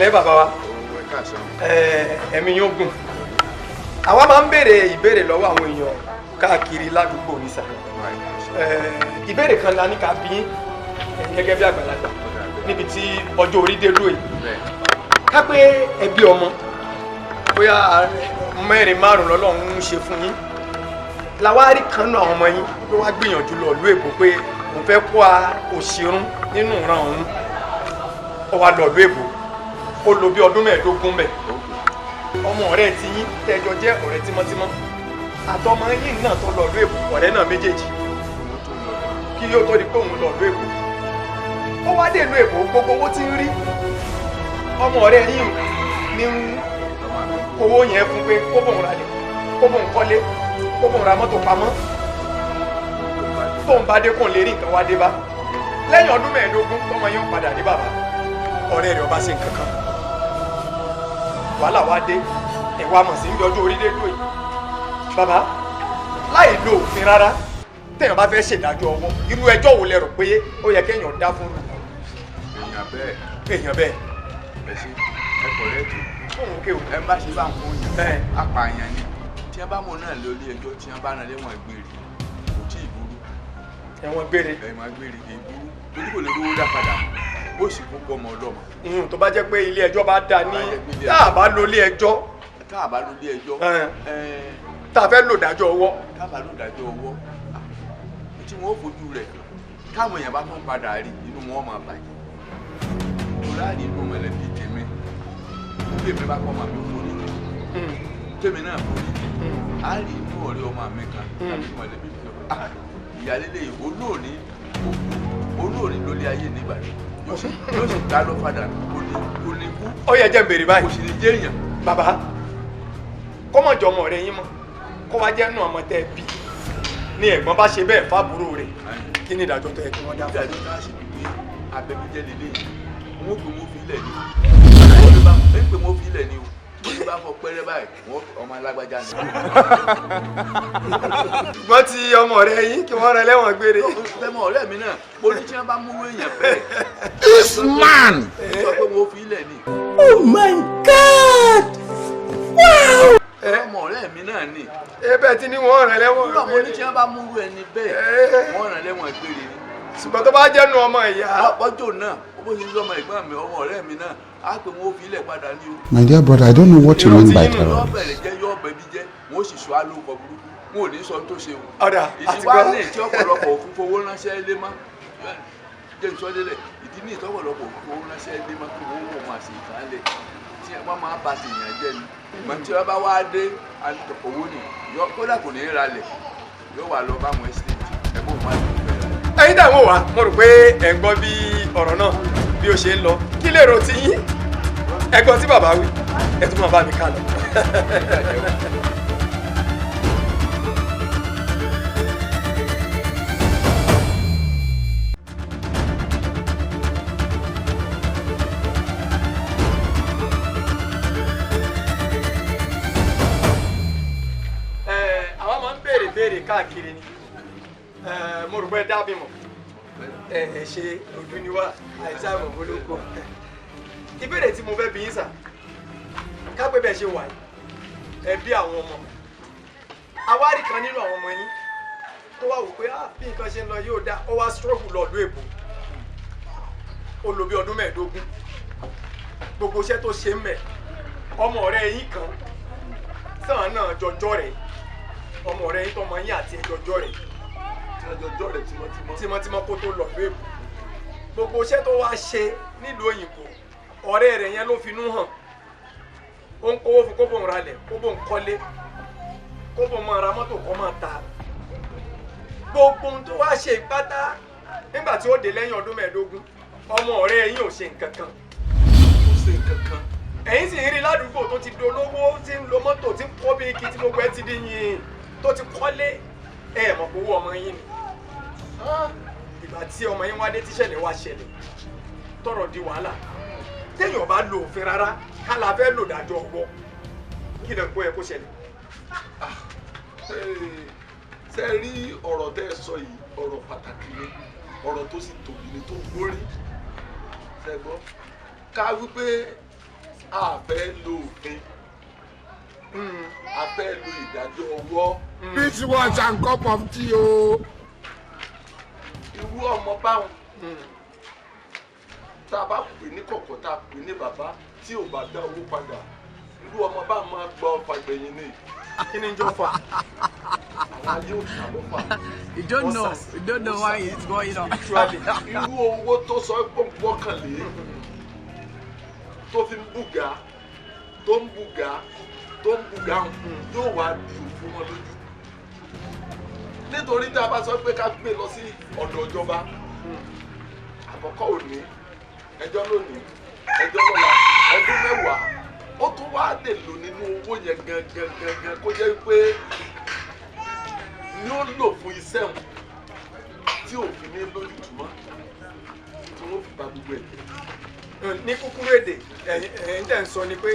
kalẹ̀ bàbá wa. Ẹ̀mí yóò gùn. Àwa máa ń béèrè ìbéèrè lọ́wọ́ àwọn èèyàn káàkiri ládùúgbò ní sà. Ìbéèrè kan la ní ká bí gẹ́gẹ́ bí àgbàlagbà níbi tí ọjọ́ orí dé dúró yìí. Ká pé ẹbí ọmọ bóyá mẹ́rin márùn lọ́lọ́run ń ṣe fún yín. Làwa rí kan náà àwọn ọmọ yín ló wá gbìyànjú lọ ìlú Èkó pé òun fẹ́ kó òṣìrún nínú ìran òun. Ó wá lọ ìlú Èkó. Ó lò bí ọdún 15 bẹ̀. Ọmọ ọ̀rẹ́ ti yín tẹ́jọ jẹ́ ọ̀rẹ́ tímọ́tímọ́. Àtọmọ yín náà tó lọ ìlú Èkó ọ̀rẹ́ náà méjèèjì. Kí yóò tó di pé òun lọ ìlú Èkó. Ó wá dé ìlú Èkó gbogbo owó tí ń rí. Ọmọ ọ̀rẹ́ yín ní owó yẹn fún pé kó bòun ralẹ̀, kó bòun kọ́lé, kó bòun ra mọ́tò pamọ́. Tóun bá dé kóun lè rí nǹkan wá dé bá. Lẹ́yìn ọdún 15 tọmọ yín padà dé bàbá. Ọ̀rẹ́ rẹ̀ ọba ṣe nǹkan kan. Wàhálà wá dé ẹ̀wà mọ̀ sí ń bí ọjọ́ orí dé dúró yìí. Bàbá láì lo òfin rárá téèyàn bá fẹ́ ṣèdájọ́ ọwọ́ irú ẹjọ́ wo lẹ rò pé ó yẹ kéèyàn dá fún un. Èèyàn bẹ́ẹ̀. Èèyàn bẹ́ẹ̀. Ẹ̀sìn ẹ̀kọ́ rẹ̀ dùn. Fóun kéwù. Ẹ bá ṣe bá ń fún yàn. Bẹ́ẹ̀. Apààyàn ni. Tí ẹ bá mú náà lé ilé ẹjọ́ tí ẹ bá náà léwọ̀n gbére kò tí ì burú. Ẹ̀wọ̀n gbére. Ẹ̀wọ̀n gbére kì í burú. Torí kò lè rówó dá padà. Ó sì kó pọ̀ ọmọ ọlọ́mọ. Tó bá jẹ́ pé ilé ẹjọ́ bá dá ní tá a bá lo ilé ẹjọ́. Tá a bá lo ilé ẹjọ́. Tá a fẹ́ lò dájọ́ ọwọ́. Tá a bá lò dájọ́ ọwọ́. Tí wọ́n fojú rẹ̀ káwọn èèyàn bá tún padà rí inú wọn máa bàjẹ́. Mo láàrin inú mọ̀lẹ́bí tèmi. Bí èmi bá kọ́ ọmọ mi fún mi. Tèmi náà fún mi. A rí inú ọ̀rẹ́ ọmọ mi kan àbí mọ̀lẹ́bí mi. Ìyálélẹ̀ olóòrí lórí ayé nígbàdàn. Yóò sì dá lọ padà kò ní kú. Ó yẹ jẹ́ ń bèrè báyìí. Kò sì ní jẹ́ èèyàn. Bàbá kọ́mọ̀jọ ọmọ rẹ̀ yín mọ́ kó wá jẹ́ nù ọmọ tẹ́ bí ní ẹ̀gbọ́n bá ṣe bẹ́ẹ̀ fábúrò rẹ̀ kí ni ìdájọ́ tó yẹ kí wọ́n dá fún un. Ìdájọ́ tá a ṣe ni pé abẹ́bíjẹ́ lélẹ̀ yìí wọ́n pè mo fi ilẹ̀ ni wọ́n pè mo fi ilẹ̀ ni o wọ́n ti bá fọ pẹ́rẹ́ báyìí wọ́n ọmọ alágbájá ni. Gbọ́n ti ọmọ rẹ̀ yín kí wọ́n rẹ lẹ́wọ̀n gbére. Ọmọ ọ̀rẹ́ mi náà mo ní tí wọ́n bá múwé èèyàn bẹ́ẹ̀. This man. Sọ pé mo fi ilẹ̀ ni. Oh my God! Wow! Ọmọ ọ̀rẹ́ mi náà ni. Ebe tí ní wọ́n rẹ lẹ́wọ̀n gbére. Mo ní tí wọ́n bá múwé ẹni bẹ́ẹ̀ wọ́n rẹ lẹ́wọ̀n gbére ni. Ṣùgbọ́n tó bá jẹ́ nu ọmọ ìyá. Ọjọ́ náà bó ṣe ń sọ ọmọ ẹ̀gbọ́n mi ọmọ ọ̀rẹ́ mi náà á pè wọ́n fi ilẹ̀ padà ní o. My dear brother, I don't know what you mean by terror. Yọ́ bẹ̀rẹ̀ jẹ́ yọ́ bẹ̀bí jẹ́ wọ́n sì sọ alóko burúkú wọn ò ní sọ tó ṣe o. Ọ̀dà ìdí wá ní tí ọ̀pọ̀lọpọ̀ òfin fowó ránṣẹ́ ilé mọ́ jẹ́ ìsọdélẹ̀ ìdí ní ìtọ́pọ̀lọpọ̀ òfin fowó ránṣẹ́ ilé mọ́ kí wọ́n wọ́n máa ṣe ìkálẹ̀ tí wọ́n máa bá ti yàn jẹ́ ni. Ìmọ̀ tí wọ́n bá wá dé owó ni kódà kò ní í ralẹ̀ yóò wà lọ báwọn estate ẹ̀gbọ́n máa ń bẹ̀rẹ̀. Ẹ̀yin dààmú wa mo rò pé ẹ̀ ń gbọ́ bí ọ̀rọ̀ náà bí ó ṣe ń lọ kí lè rò ti yín ẹ̀gbọ́n tí bàbá wí ẹ̀ tún máa bá mi ká lọ. Àwọn máa ń béèrè káàkiri ni mo rò pé dábì mọ̀ ṣe ojú ni wá àìsàn àmọ̀ bolóko. Ìbéèrè tí mo fẹ́ bi yín sà ká pé bẹ́ẹ̀ ṣe wà yìí ẹ bí àwọn ọmọ àwárí kan nínú àwọn ọmọ yín tó wá wò pé bí nǹkan ṣe ń lọ yóò dá ó wá struggle lọ́dún èbó ó lò bí ọdún 15 gbogbo iṣẹ́ tó ṣe ń mẹ̀ ọmọ ọ̀rẹ́ yín kan sàn náà jọjọ́ rẹ̀ ọmọ ọ̀rẹ́ yín tọmọ yín àti ẹjọjọ́ rẹ̀ tímọ́tímọ́ kó tó lọ́dún èbó gbogbo iṣẹ́ tó wá ṣe nílùú òyìnbó ọ̀rẹ́ rẹ̀ yẹn ló finú hàn ó ń kówó fún kó bóun ralẹ̀ kó bóun kọ́lé kó bóun máa ra mọ́tò kó máa ta gbogbo ohun tó wá ṣe ìpátá nígbà tí ó dé lẹ́yìn ọdún 15 ọmọ ọ̀rẹ́ yín ò ṣe nǹkan kan. Ẹ̀yin sì ń rí ládùúgbò tó ti dolówó tí ń lo mọ́tò tí ń kọ́ bí igi tí gbogbo ẹ ti di yìn tó ti kọ́lé ẹ̀ mọ̀ pé owó ọmọ yín ni. Ìgbà tí ọmọ yín wá dé tíṣẹ̀lẹ̀ wá ṣẹlẹ̀ tọrọ di wàhálà téèyàn bá lo òfin rárá kálá fẹ́ lò dájọ́ ọwọ́ kí lè kó ẹ kó ṣẹlẹ̀. Ṣé rí ọ̀rọ̀ tẹ́ ẹ sọ yìí ọ̀rọ̀ pàtàkì ni ọ̀rọ̀ tó sì tóbi ni tó gbórí ṣẹ́gbọ́n ká wípé a fẹ́ lo òfin a fẹ́ lo ìdájọ́ ọwọ́. This was a cup of tea o. Irú ọmọ báwọn tá a bá pè ní kọ̀kọ̀ tá a pè ní bàbá tí ò bá dá owó padà irú ọmọ bá máa gbọ́ ọ̀fà gbẹ̀yìn ní. Kí ni jọ fà? Àwọn ayé òkà ló fà. You don't know why it's going on. Irú owó tó sọ pé gbọ́kànlé tó fi ń bùgà tó ń bùgà yóò wá di òfin wọn lójú. Nítorí tí a bá sọ pé ká gbé lọ sí ọ̀dọ̀ ìjọba àkọ́kọ́ òní ẹjọ́ lónìí ẹjọ́ lọ́la ọdún mẹ́wàá ó tún wá lè lò nínú owó yẹn gangan kó jẹ́ pé ni ó lò fún iṣẹ́ wọn tí òfin ní lójútùmọ́ tí wọ́n fi ba gbogbo ẹ̀. Ní kúkúrú èdè ẹ̀yin tẹ̀ ń sọ ni pé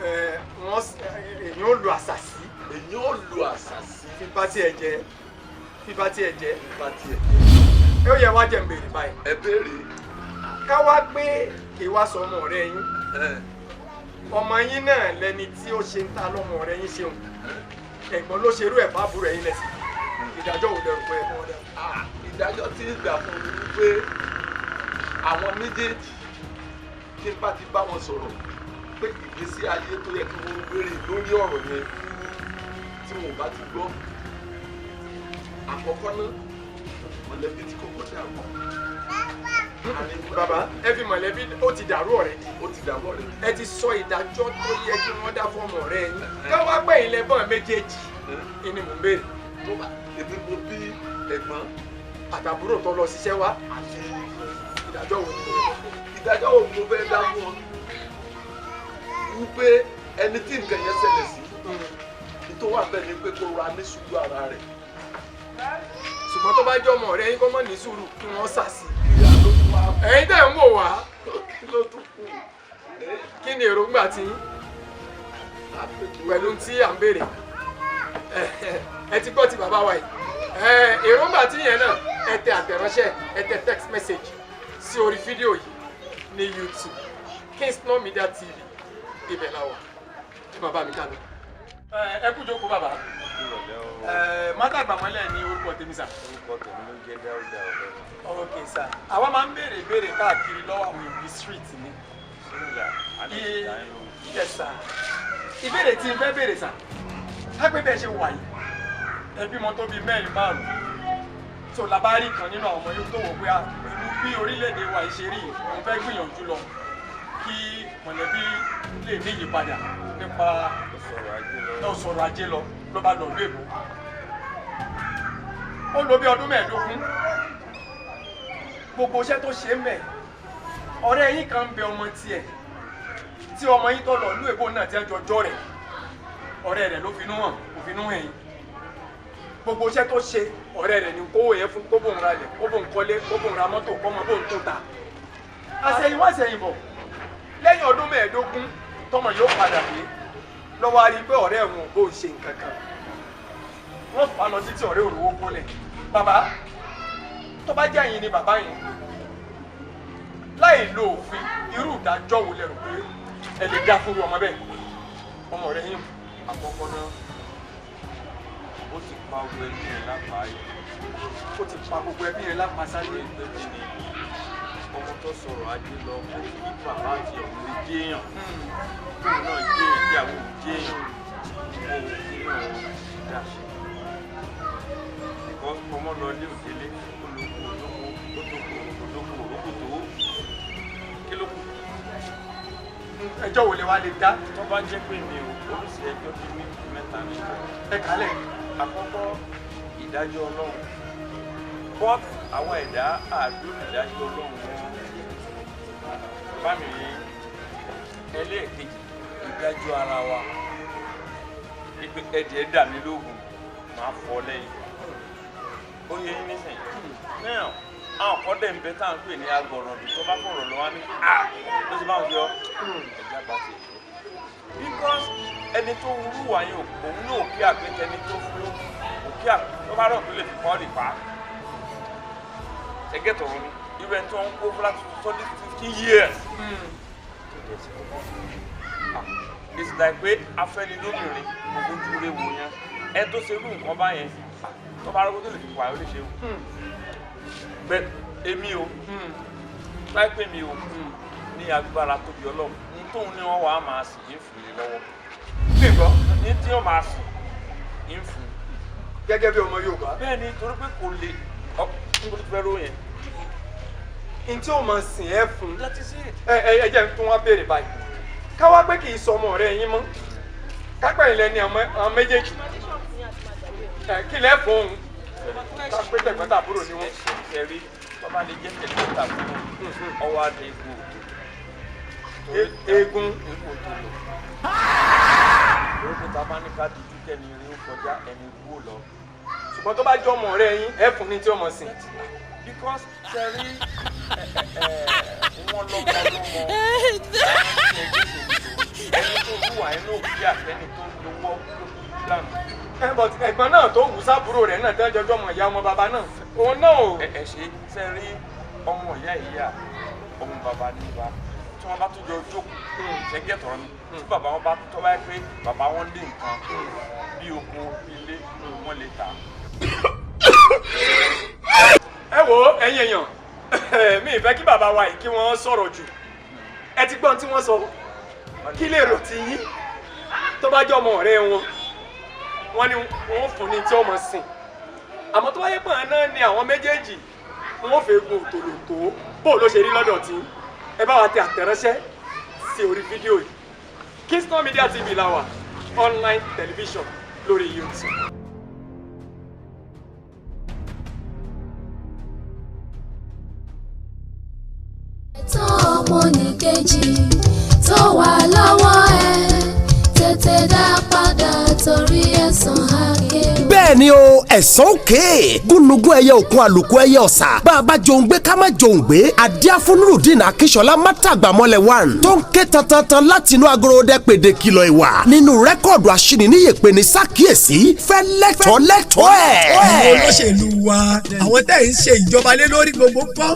èyàn ó lo àṣàsí. Èyàn ó lo àṣàsí. Fífa tí ẹ jẹ. Fífa tí ẹ jẹ. Ẹ ó yẹ wá jẹ́ ń béèrè báyìí. Ẹ béèrè. Ká wá pé kí wá sọ ọmọ ọ̀rẹ́ yín. Ọmọ yín náà lẹni tí ó ṣe ń ta lọ́mọ ọ̀rẹ́ yín ṣeun. Ẹ̀gbọ́n ló ṣerú ẹ̀ fábùrù ẹ̀yin lẹ́sìn. Ìdájọ́ wo lẹ́rù pé ẹ̀kọ́ ọ̀dà? Ìdájọ́ tí ń gbà fún mi wípé àwọn méjèèjì tí n bá ti bá wọn sọ̀rọ̀ pé ìgbésí ayé tó yẹ kí wọ́n gbére lórí ọ̀rọ̀ yẹn tí wọn ò bá ti gbọ́. Àkọ́kọ́ náà mọ̀lẹ́bí ti kọ́kọ́ dàrú. Bàbá ẹ fi mọ̀lẹ́bí ó ti dàrú ọ̀rẹ́. Ó ti dàrú ọ̀rẹ́. Ẹ ti sọ ìdájọ́ tó yẹ kí wọ́n dá fún ọmọ ọ̀rẹ́ yín. Ká wá gbẹ̀yìn lẹ́bọ̀n méjèèjì ni mò ń béèrè. Èmi mo bí ẹ̀gbọ́n àtàbúrò tó lọ ṣiṣẹ́ wá àti ìdájọ́ wo ni ìdájọ́ wo mo fẹ́ dá fún ọ wípé ẹni tí nǹkan yẹn ṣẹlẹ̀ sí nítorí wà bẹ́ẹ̀ ni pé kó ra ní sùúrù ara rẹ̀. Ṣùgbọ́n tó bá jẹ́ ọmọ rẹ̀ yín kó mọ̀ ní sùúrù kí wọ́n ṣàṣì. Ẹ̀yin tẹ̀ ń wò wá. Kí ló tún kù? Kí ni èròǹgbà tí pẹ̀lú tí à ń béèrè? Ẹ ti gbọ́ ti bàbá wa yìí. Èròǹgbà tí yẹn náà ẹ tẹ àtẹ̀ránṣẹ́ ẹ tẹ text message sí orí fídíò yìí ní YouTube Kingston Media TV ibẹ̀ la wà tí bàbá mi kà lọ. Ẹ kú jókòó bàbá. Mátà Àgbàmọ́lẹ̀ ní orúkọ tèmi sà. Orúkọ tèmi ló jẹ́ Dáúdà Ọlọ́run. Ok sà. Àwa máa ń béèrè ìbéèrè káàkiri lọ́wọ́ àwọn ìlú street ni. Yes sà. Ìbéèrè tí n fẹ́ béèrè sà. Ká pé bẹ́ẹ̀ ṣe wà yìí. Ẹbí mọ tó bí mẹ́rin márùn-ún. So labari kan nínú àwọn ọmọ yóò tó wò pé pẹ̀lú bí orílẹ̀-èdè wa ṣe rí òun fẹ́ gbìyànjú lọ kí mọ̀lẹ́bí lè ní ìyípadà nípa ọ̀sọ̀rọ̀ ajé lọ ló bá lọ lóòbó. Ó lò bí ọdún 15. Gbogbo iṣẹ́ tó ṣe mẹ́ ọ̀rẹ́ yín kan ń bẹ ọmọ tiẹ̀ tí ọmọ yín tó lọ lóòbó náà ti ẹjọ́ jọ́ rẹ̀ ọ̀rẹ́ rẹ̀ ló finú hàn kò finú hàn yín. Gbogbo iṣẹ́ tó ṣe ọ̀rẹ́ rẹ̀ ní kówó yẹn fún kó bóun ra lẹ̀ kó bóun kọ́lé kó bóun ra mọ́tò kó mọ bóun tó ta. Àṣẹ̀yìnwá àṣẹ̀yìnbọ̀ lẹ́yìn ọdún 15 tọmọ yóò padà dé lọ́wọ́ a rí pé ọ̀rẹ́ ẹ̀wọ̀n ò bóun ṣe nǹkan kan. Wọ́n fà á lọ títí ọ̀rẹ́ òrówó kólẹ̀. Bàbá tó bá jẹ́ ẹ̀yin ni bàbá yẹn láì lo òfin irú ìdájọ́ wo lẹ rò pé ẹ lè dá fún ọmọ bẹ́ẹ̀ ọmọ rẹ̀ yín. Àkọ́kọ́ náà ó ti pa gbogbo ẹbí yẹn lápáyé. Ó ti pa gbogbo ẹbí yẹn lápásáyé. Ẹbí ni ọmọ tó sọ̀rọ̀ ajé lọ pé kí bàbá àti ọ̀hún lè jéèyàn. Tóun náà jéèyàn bí àwọn jéèyàn òun ní ọ̀hún dáṣe. Ìkọ́ ọmọ lọ ilé òdélé olóko òrókòtò kí ló kù? Ẹjọ́ wo lè wá lè dá? Tó bá jẹ́ pé mi ò oríṣi ẹjọ́ bíi méjì mẹ́ta nígbà. Ẹ kálẹ̀. Àkọ́kọ́ ìdájọ́ Ọlọ́run. But àwọn ẹ̀dá àdúró ìdájọ́ Ọlọ́run wọn. Fámìlì ẹlẹ́ẹ̀kejì ìdájọ́ ara wa. Ẹ̀jẹ̀ dà mí lóògùn máa fọ́ lẹ́yìn. Ó yẹ yín nísìnyí. Now, àwọn kan dẹ̀ ń bẹ tá à ń pè ní agbọ̀ràn bí tó bá fọ̀rọ̀ lọ́wọ́ ní ló ti bá wọn yọ ẹ̀jẹ̀ àgbà ti. Because ẹni tó wúwà yẹn òun náà kí àpẹtẹ ẹni tó fún òkè tó bá rọ̀ tó lè fi kọ́ lè pa á. Ẹgẹ́ tọ̀rọ̀ ni irú ẹni tó ń kó fúlá tó ní 15 years dẹ̀ sí kókó. It's like pé afẹ́ni lóbìnrin ojú rẹ̀ wò yẹn ẹ tó ṣe irú nǹkan báyẹn tó bá rọ́gbọ́n tó lè fi wà ó lè ṣe o. Bẹ́ẹ̀ èmi o láìpẹ́ mi o ní agbára tóbi Ọlọ́run ní tóun ní wọ́n wà á máa sì ń fún mi lọ́wọ́. Nìkan ní tí wọ́n máa sì ń fún. Gẹ́gẹ́ bí ọmọ Yorùbá. Bẹ́ẹ̀ ni torí pé kò lè níbo tó fẹ́ ró yẹn. N tí ó máa sìn ẹ́ fún. That is it. Ẹ jẹ́ tún wá béèrè báyìí. Káwá pé kì í sọ ọmọ rẹ̀ yín mọ́. Kápẹ́ ilẹ̀ ni àwọn méjèèjì. Kí lẹ́ fún òun? Kápẹ́ tẹ̀gbọ́ntàbúrò ni wọ́n. Ẹ̀rí bàbá lè jẹ́ tẹ̀gbọ́ntàbúrò ọwọ́ adé egun egun òtòlò. Lórí ta bá ní ká dúdú kẹ́ni rí ó kọjá ẹni kúrò lọ. Ṣùgbọ́n tó bá jọ ọmọ rẹ̀ yín ẹ fún ní tí ọmọ sìn. Because tẹ̀rí wọ́n lọ́mọ ẹni tó wúwà inú òbí àtẹni tó ń lówó lánàá. But ẹ̀gbọ́n náà tó wù sábúrò rẹ̀ náà tẹ́ jọjọ́ ọmọ ìyá ọmọ bàbá náà. Òun náà ò. Ẹ ṣe tẹ̀rí ọmọ ìyá ọmọ bàbá ní bá tí wọ́n bá tún jọ jókòó ṣẹ́gẹ́ tọ̀rọ̀ ni tí bàbá wọn bá tọ́ báyìí pé bàbá wọn lé nǹkan bí oko ilé wọn lè tà. Ẹ wo ẹ̀yin èèyàn mi ìfẹ́ kí bàbá wa yìí kí wọ́n sọ̀rọ̀ jù ẹ ti gbọ́n tí wọ́n sọ kí lè rò tí yín tó bá jọ ọmọ ọ̀rẹ́ wọ́n ní wọ́n fún ní tí ọmọ sìn àmọ́ tó wáyé pọ̀ náà ni àwọn méjèèjì wọ́n fẹ́ gun òtòlótó bó ló ṣe rí lọ́dọ̀ tí ẹ bá wa tẹ àtẹ̀ránṣẹ́ sí orí fídíò yìí Kingston Media TV la wà online television lórí YouTube. Tó ọmọnìkejì tó wà lọ́wọ́ ẹ tètè dá padà torí ẹ̀san àgé. bẹ́ẹ̀ ni o ẹ̀san òkè gúnugún ẹyẹ òkun àlùkò ẹyẹ ọ̀sà bá a bá jòun gbé ká má jòun gbé adíáfúnrúdìn akíṣọlá mátàgbàmọ́lẹ̀ one tó ń ké tantan láti inú agorodẹ pèdè kìlọ̀ ìwà nínú rẹ́kọ̀dù aṣíniníyèpé ní sàkíyèsí fẹ́ lẹ́tọ̀ọ́ ẹ̀. àwọn olóṣèlú wa àwọn tẹ́ ń ṣe ìjọba lé lórí gbogbo kọ́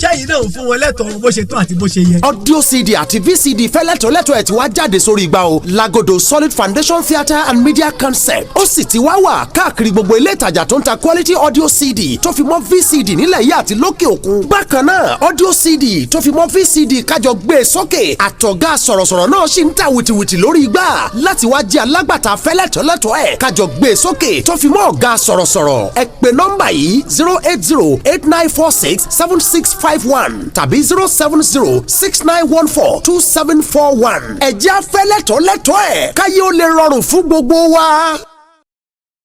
ṣẹ́yìn náà fún wọn lẹ́tọ̀ọ́ bó ṣe tó àti bó ṣe yẹ. audio cd àti vcd fẹ́ lẹ́tọ̀ọ́ ẹ̀ tí wá jáde sórí igbá o lagodo solid foundation theatre and media concept ó sì ti wá wà káàkiri gbogbo ilé ìtajà tó ń ta quality audio cd tó fi mọ́ vcd nílẹ̀ yìí àti lókè òkun. bákan náà audio cd tó fi mọ́ vcd kájọ gbé e sókè àtọ̀gá sọ̀rọ̀sọ̀rọ̀ náà sì ń ta wìtìwìtì lórí igbá láti wá jẹ́ alágbàtà fẹ́ lẹ́tọ̀ọ́ ẹ̀ kájọ gbé e sókè tó fi mọ́ ọ̀gá sọ̀rọ̀sọ̀rọ̀ ẹ pè nọ́mbà yìí 08089467651 tàbí 07069142741. ẹ̀jẹ̀ afẹ́lẹ́tọ̀ọ́ ẹ̀ káyé ó lè rọrùn fún gbogbo wa.